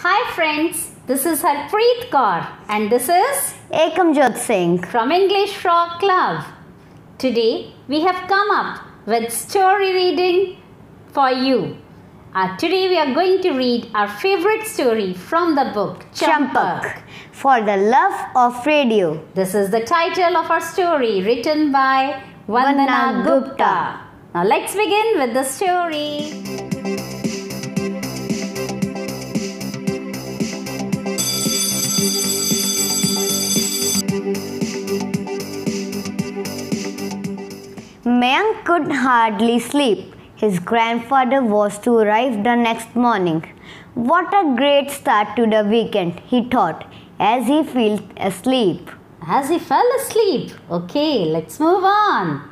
Hi friends, this is Harpreet Kaur and this is Ekamjot Singh from English Rock Club. Today we have come up with story reading for you. Today we are going to read our favorite story from the book Champak, For the Love of Radio. This is the title of our story written by Vandana Gupta. Now let's begin with the story. Mayank could hardly sleep. His grandfather was to arrive the next morning. What a great start to the weekend, he thought, as he fell asleep. As he fell asleep. Okay, let's move on.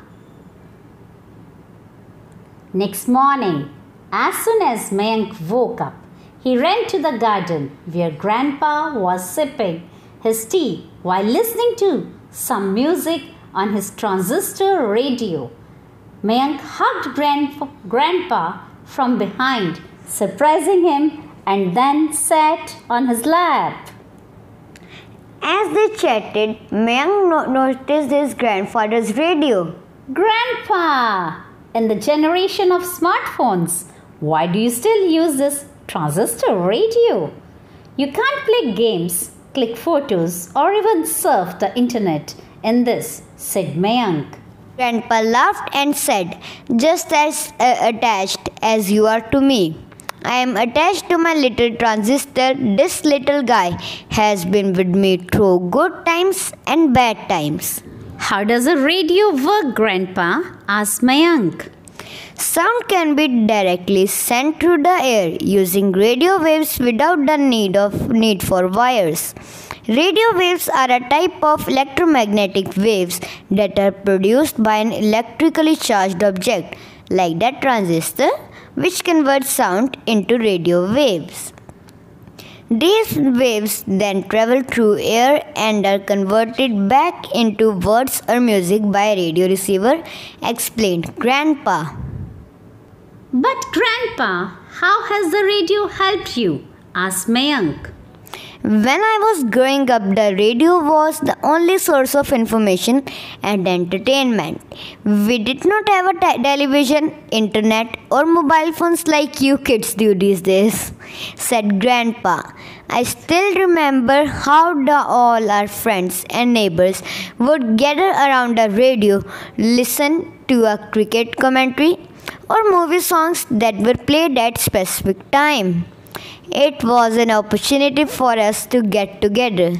Next morning, as soon as Mayank woke up, he ran to the garden where Grandpa was sipping his tea while listening to some music on his transistor radio. Mayank hugged Grandpa from behind, surprising him, and then sat on his lap. As they chatted, Mayank noticed his grandfather's radio. Grandpa, in the generation of smartphones, why do you still use this transistor radio? You can't play games, click photos, or even surf the internet in this, said Mayank. Grandpa laughed and said, just as attached as you are to me. I am attached to my little transistor. This little guy has been with me through good times and bad times. How does a radio work, Grandpa? Asked Mayank. Sound can be directly sent through the air using radio waves without the need for wires. Radio waves are a type of electromagnetic waves that are produced by an electrically charged object, like that transistor, which converts sound into radio waves. These waves then travel through air and are converted back into words or music by a radio receiver, explained Grandpa. But Grandpa, how has the radio helped you? Asked Mayank. When I was growing up, the radio was the only source of information and entertainment. We did not have a television, internet, or mobile phones like you kids do these days, said Grandpa. I still remember how all our friends and neighbors would gather around the radio, listen to a cricket commentary or movie songs that were played at specific time. It was an opportunity for us to get together.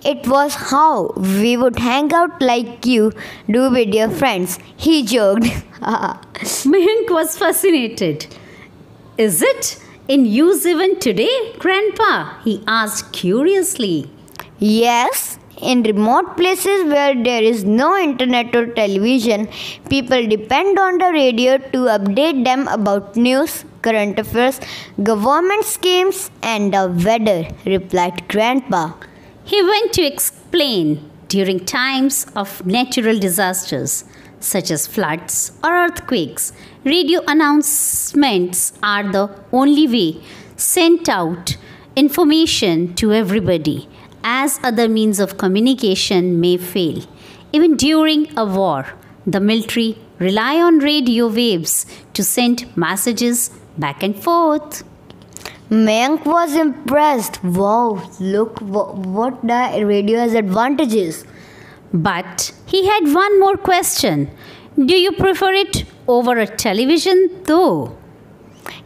It was how we would hang out like you do with your friends, he joked. Mayank was fascinated. Is it in use even today, Grandpa? He asked curiously. Yes. In remote places where there is no internet or television, people depend on the radio to update them about news, current affairs, government schemes, and the weather, replied Grandpa. He went to explain during times of natural disasters such as floods or earthquakes, radio announcements are the only way sent out information to everybody, as other means of communication may fail. Even during a war, the military rely on radio waves to send messages back and forth. Mayank was impressed. Wow, look what the radio has advantages. But he had one more question. Do you prefer it over a television though?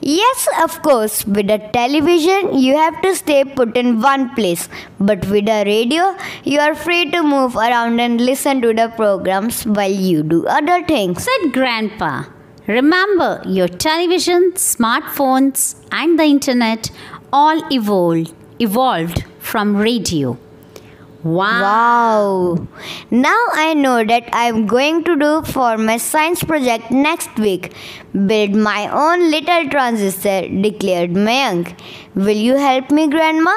Yes, of course. With a television, you have to stay put in one place. But with a radio, you are free to move around and listen to the programs while you do other things, said Grandpa. Remember, your television, smartphones, and the internet all evolved from radio. Wow! Now I know that I am going to do for my science project next week. Build my own little transistor, declared Mayank. Will you help me, Grandma?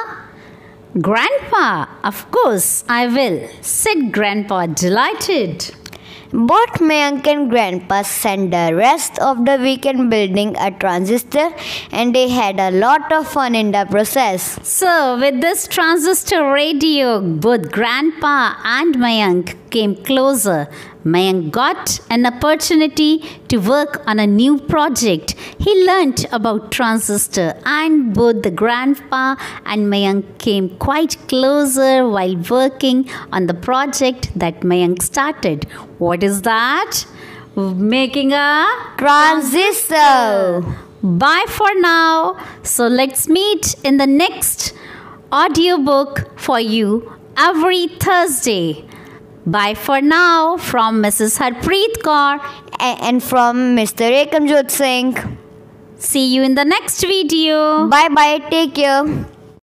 Grandpa, of course I will, said Grandpa, delighted. Both Mayank and Grandpa spent the rest of the weekend building a transistor, and they had a lot of fun in the process. So, with this transistor radio, both Grandpa and Mayank came closer. Mayank got an opportunity to work on a new project. He learnt about transistor, and both the Grandpa and Mayank came quite closer while working on the project that Mayank started. What is that? Making a Transistor! Bye for now. So let's meet in the next audiobook for you every Thursday. Bye for now from Mrs. Harpreet Kaur And from Mr. Ekamjot Singh. See you in the next video. Bye bye, take care.